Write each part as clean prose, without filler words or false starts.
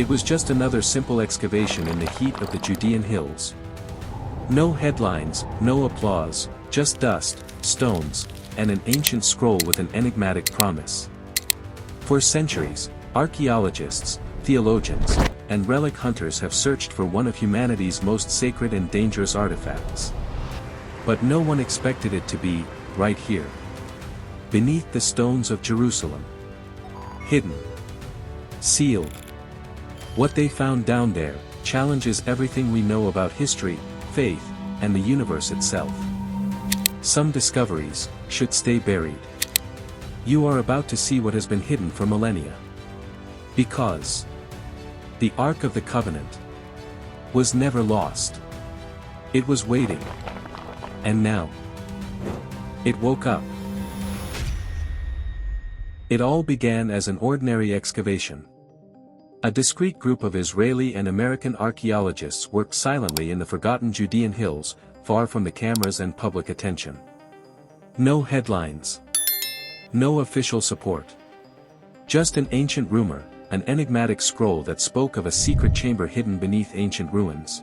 It was just another simple excavation in the heat of the Judean hills. No headlines, no applause, just dust, stones, and an ancient scroll with an enigmatic promise. For centuries, archaeologists, theologians, and relic hunters have searched for one of humanity's most sacred and dangerous artifacts. But no one expected it to be, right here. Beneath the stones of Jerusalem. Hidden. Sealed. What they found down there challenges everything we know about history, faith, and the universe itself. Some discoveries should stay buried. You are about to see what has been hidden for millennia. Because the Ark of the Covenant was never lost. It was waiting. And now it woke up. It all began as an ordinary excavation. A discreet group of Israeli and American archaeologists worked silently in the forgotten Judean hills, far from the cameras and public attention. No headlines. No official support. Just an ancient rumor, an enigmatic scroll that spoke of a secret chamber hidden beneath ancient ruins.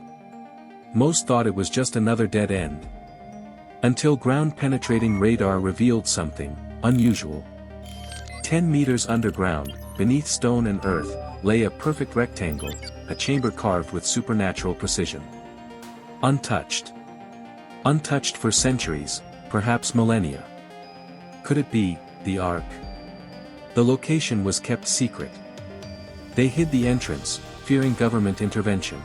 Most thought it was just another dead end. Until ground-penetrating radar revealed something unusual. 10 meters underground, beneath stone and earth, lay a perfect rectangle, a chamber carved with supernatural precision. Untouched. Untouched for centuries, perhaps millennia. Could it be the Ark? The location was kept secret. They hid the entrance, fearing government intervention.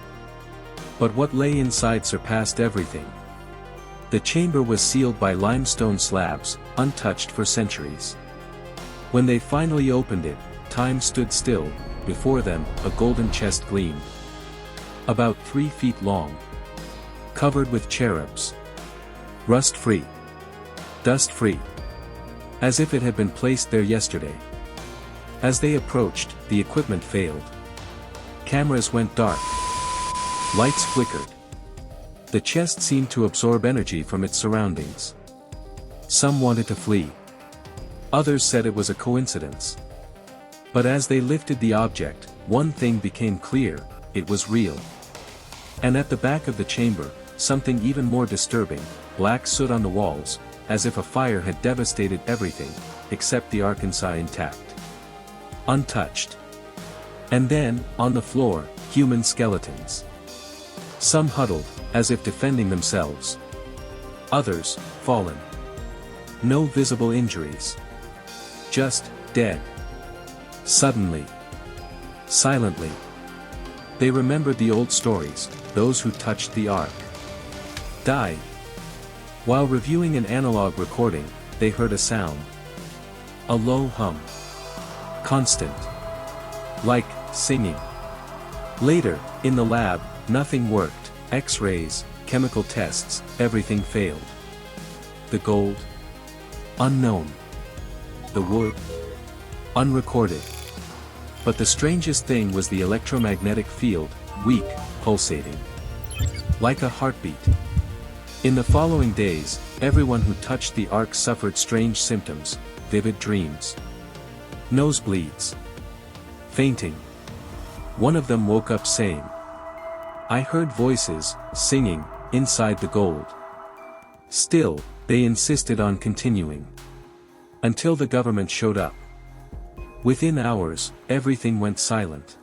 But what lay inside surpassed everything. The chamber was sealed by limestone slabs, untouched for centuries. When they finally opened it, time stood still. Before them, a golden chest gleamed. About 3 feet long. Covered with cherubs. Rust-free. Dust-free. As if it had been placed there yesterday. As they approached, the equipment failed. Cameras went dark. Lights flickered. The chest seemed to absorb energy from its surroundings. Some wanted to flee. Others said it was a coincidence. But as they lifted the object, one thing became clear: it was real. And at the back of the chamber, something even more disturbing: black soot on the walls, as if a fire had devastated everything, except the Ark inside intact. Untouched. And then, on the floor, human skeletons. Some huddled, as if defending themselves. Others, fallen. No visible injuries. Just, dead. Suddenly. Silently. They remembered the old stories: those who touched the Ark died. While reviewing an analog recording, they heard a sound. A low hum. Constant. Like singing. Later, in the lab, nothing worked: X-rays, chemical tests, everything failed. The gold? Unknown. The wood? Unrecorded. But the strangest thing was the electromagnetic field, weak, pulsating. Like a heartbeat. In the following days, everyone who touched the Ark suffered strange symptoms: vivid dreams. Nosebleeds. Fainting. One of them woke up saying, "I heard voices, singing, inside the gold." Still, they insisted on continuing. Until the government showed up. Within hours, everything went silent.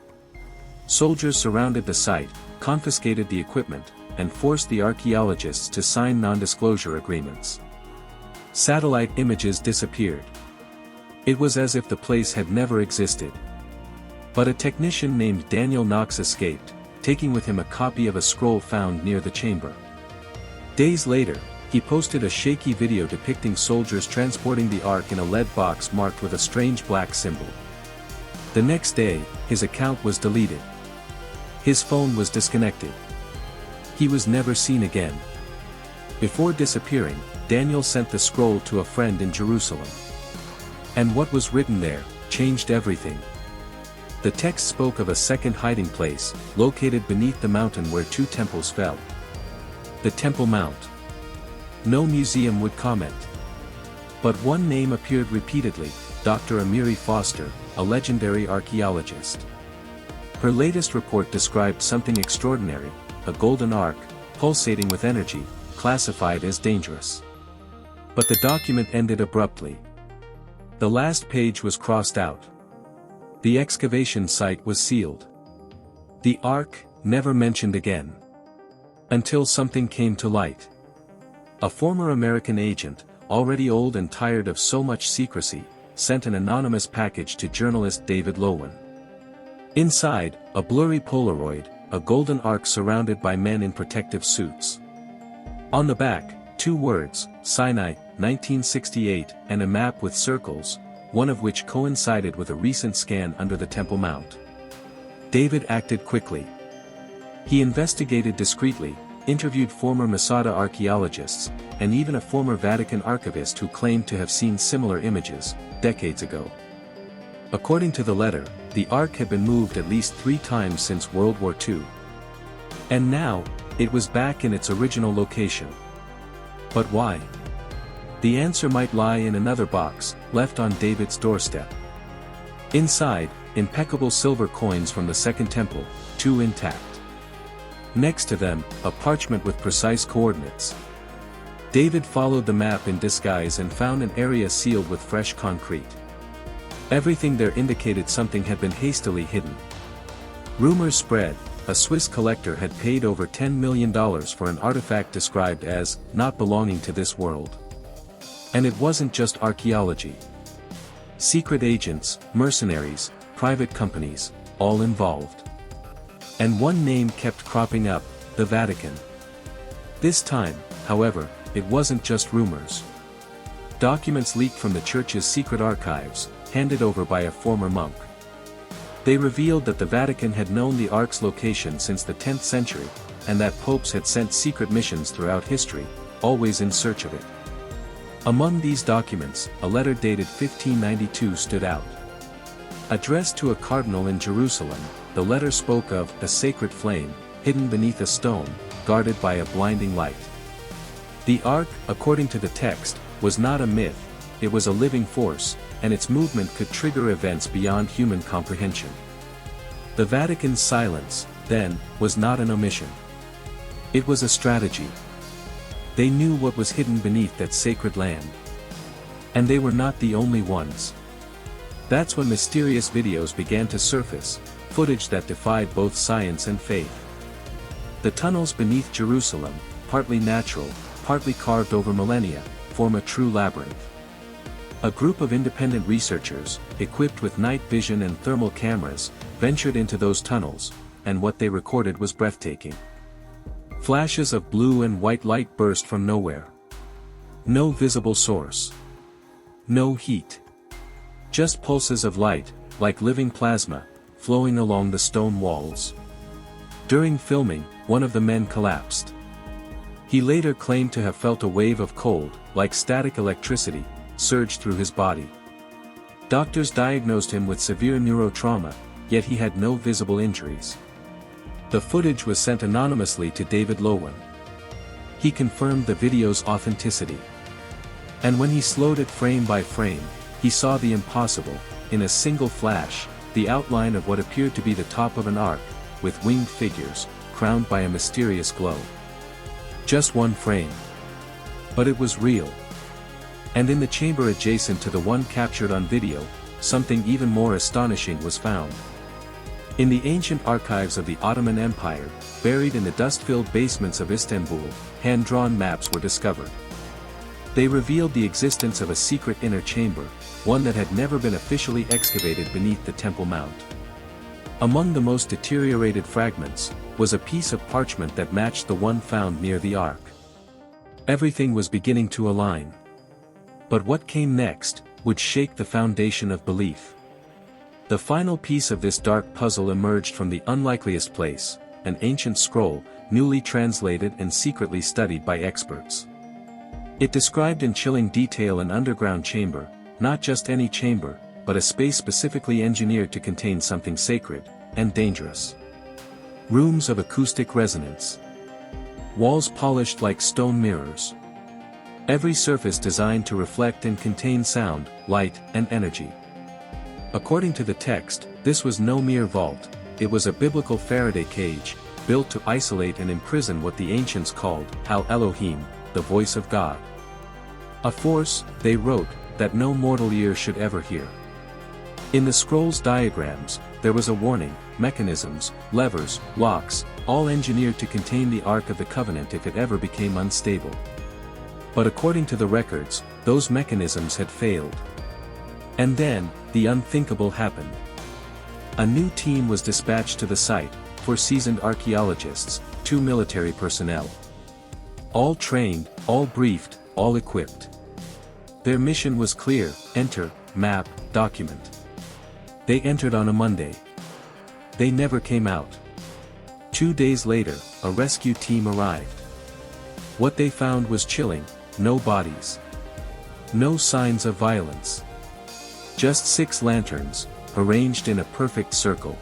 Soldiers surrounded the site, confiscated the equipment, and forced the archaeologists to sign non-disclosure agreements. Satellite images disappeared. It was as if the place had never existed. But a technician named Daniel Knox escaped, taking with him a copy of a scroll found near the chamber. Days later, he posted a shaky video depicting soldiers transporting the Ark in a lead box marked with a strange black symbol. The next day, his account was deleted. His phone was disconnected. He was never seen again. Before disappearing, Daniel sent the scroll to a friend in Jerusalem. And what was written there changed everything. The text spoke of a second hiding place, located beneath the mountain where 2 temples fell. The Temple Mount. No museum would comment. But one name appeared repeatedly: Dr. Amiri Foster, a legendary archaeologist. Her latest report described something extraordinary, a golden ark, pulsating with energy, classified as dangerous. But the document ended abruptly. The last page was crossed out. The excavation site was sealed. The Ark, never mentioned again. Until something came to light. A former American agent, already old and tired of so much secrecy, sent an anonymous package to journalist David Lowen. Inside, a blurry Polaroid, a golden ark surrounded by men in protective suits. On the back, 2 words, Sinai, 1968, and a map with circles, one of which coincided with a recent scan under the Temple Mount. David acted quickly. He investigated discreetly, interviewed former Masada archaeologists, and even a former Vatican archivist who claimed to have seen similar images, decades ago. According to the letter, the Ark had been moved at least 3 times since World War II. And now, it was back in its original location. But why? The answer might lie in another box, left on David's doorstep. Inside, impeccable silver coins from the Second Temple, 2 intact. Next to them, a parchment with precise coordinates. David followed the map in disguise and found an area sealed with fresh concrete. Everything there indicated something had been hastily hidden. Rumors spread, a Swiss collector had paid over $10 million for an artifact described as not belonging to this world. And it wasn't just archaeology. Secret agents, mercenaries, private companies, all involved. And one name kept cropping up, the Vatican. This time, however, it wasn't just rumors. Documents leaked from the church's secret archives, handed over by a former monk. They revealed that the Vatican had known the Ark's location since the 10th century, and that popes had sent secret missions throughout history, always in search of it. Among these documents, a letter dated 1592 stood out. Addressed to a cardinal in Jerusalem, the letter spoke of a sacred flame, hidden beneath a stone, guarded by a blinding light. The Ark, according to the text, was not a myth, it was a living force, and its movement could trigger events beyond human comprehension. The Vatican's silence, then, was not an omission. It was a strategy. They knew what was hidden beneath that sacred land. And they were not the only ones. That's when mysterious videos began to surface, footage that defied both science and faith. The tunnels beneath Jerusalem, partly natural, partly carved over millennia, form a true labyrinth. A group of independent researchers, equipped with night vision and thermal cameras, ventured into those tunnels, and what they recorded was breathtaking. Flashes of blue and white light burst from nowhere. No visible source. No heat. Just pulses of light, like living plasma, flowing along the stone walls. During filming, one of the men collapsed. He later claimed to have felt a wave of cold, like static electricity, surge through his body. Doctors diagnosed him with severe neurotrauma, yet he had no visible injuries. The footage was sent anonymously to David Lowen. He confirmed the video's authenticity. And when he slowed it frame by frame, he saw the impossible, in a single flash, the outline of what appeared to be the top of an ark, with winged figures, crowned by a mysterious glow. Just one frame. But it was real. And in the chamber adjacent to the one captured on video, something even more astonishing was found. In the ancient archives of the Ottoman Empire, buried in the dust-filled basements of Istanbul, hand-drawn maps were discovered. They revealed the existence of a secret inner chamber, one that had never been officially excavated beneath the Temple Mount. Among the most deteriorated fragments, was a piece of parchment that matched the one found near the Ark. Everything was beginning to align. But what came next, would shake the foundation of belief. The final piece of this dark puzzle emerged from the unlikeliest place, an ancient scroll, newly translated and secretly studied by experts. It described in chilling detail an underground chamber, not just any chamber, but a space specifically engineered to contain something sacred, and dangerous. Rooms of acoustic resonance. Walls polished like stone mirrors. Every surface designed to reflect and contain sound, light, and energy. According to the text, this was no mere vault, it was a biblical Faraday cage, built to isolate and imprison what the ancients called Al-Elohim, the voice of God. A force, they wrote, that no mortal ear should ever hear. In the scroll's diagrams, there was a warning: mechanisms, levers, locks, all engineered to contain the Ark of the Covenant if it ever became unstable. But according to the records, those mechanisms had failed. And then, the unthinkable happened. A new team was dispatched to the site, 4 seasoned archaeologists, 2 military personnel. All trained, all briefed, all equipped. Their mission was clear: enter, map, document. They entered on a Monday. They never came out. 2 days later, a rescue team arrived. What they found was chilling: no bodies. No signs of violence. Just 6 lanterns, arranged in a perfect circle.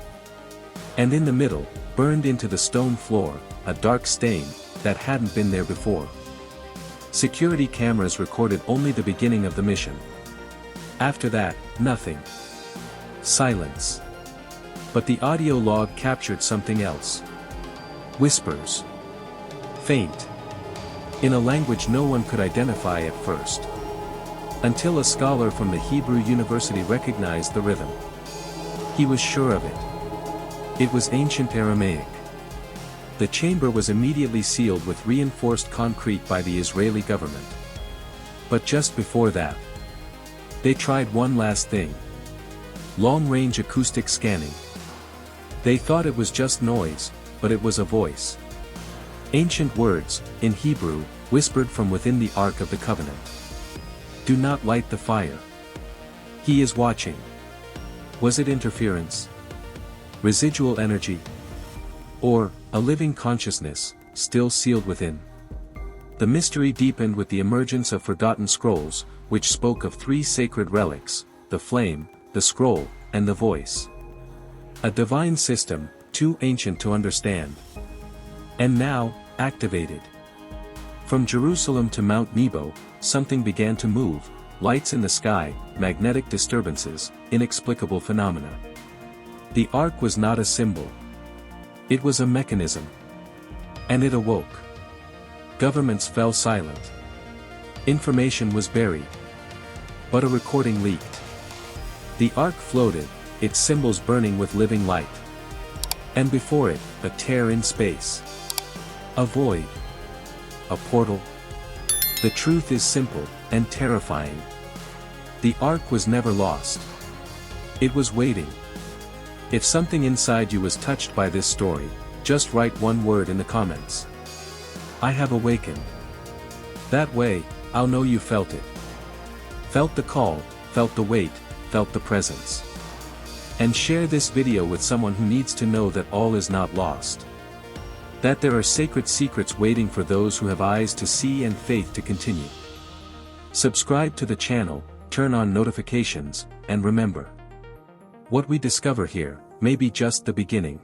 And in the middle, burned into the stone floor, a dark stain that hadn't been there before. Security cameras recorded only the beginning of the mission. After that, nothing. Silence. But the audio log captured something else. Whispers. Faint. In a language no one could identify at first. Until a scholar from the Hebrew University recognized the rhythm. He was sure of it. It was ancient Aramaic. The chamber was immediately sealed with reinforced concrete by the Israeli government. But just before that, they tried one last thing: long-range acoustic scanning. They thought it was just noise, but it was a voice. Ancient words, in Hebrew, whispered from within the Ark of the Covenant. Do not light the fire. He is watching. Was it interference? Residual energy? Or, a living consciousness, still sealed within? The mystery deepened with the emergence of forgotten scrolls, which spoke of 3 sacred relics: the flame, the scroll, and the voice. A divine system, too ancient to understand. And now, activated. From Jerusalem to Mount Nebo, something began to move: lights in the sky, magnetic disturbances, inexplicable phenomena. The Ark was not a symbol. It was a mechanism. And it awoke. Governments fell silent. Information was buried. But a recording leaked. The Ark floated, its symbols burning with living light. And before it, a tear in space. A void. A portal. The truth is simple, and terrifying. The Ark was never lost. It was waiting. If something inside you was touched by this story, just write one word in the comments. I have awakened. That way, I'll know you felt it. Felt the call, felt the weight, felt the presence. And share this video with someone who needs to know that all is not lost. That there are sacred secrets waiting for those who have eyes to see and faith to continue. Subscribe to the channel, turn on notifications, and remember: what we discover here may be just the beginning.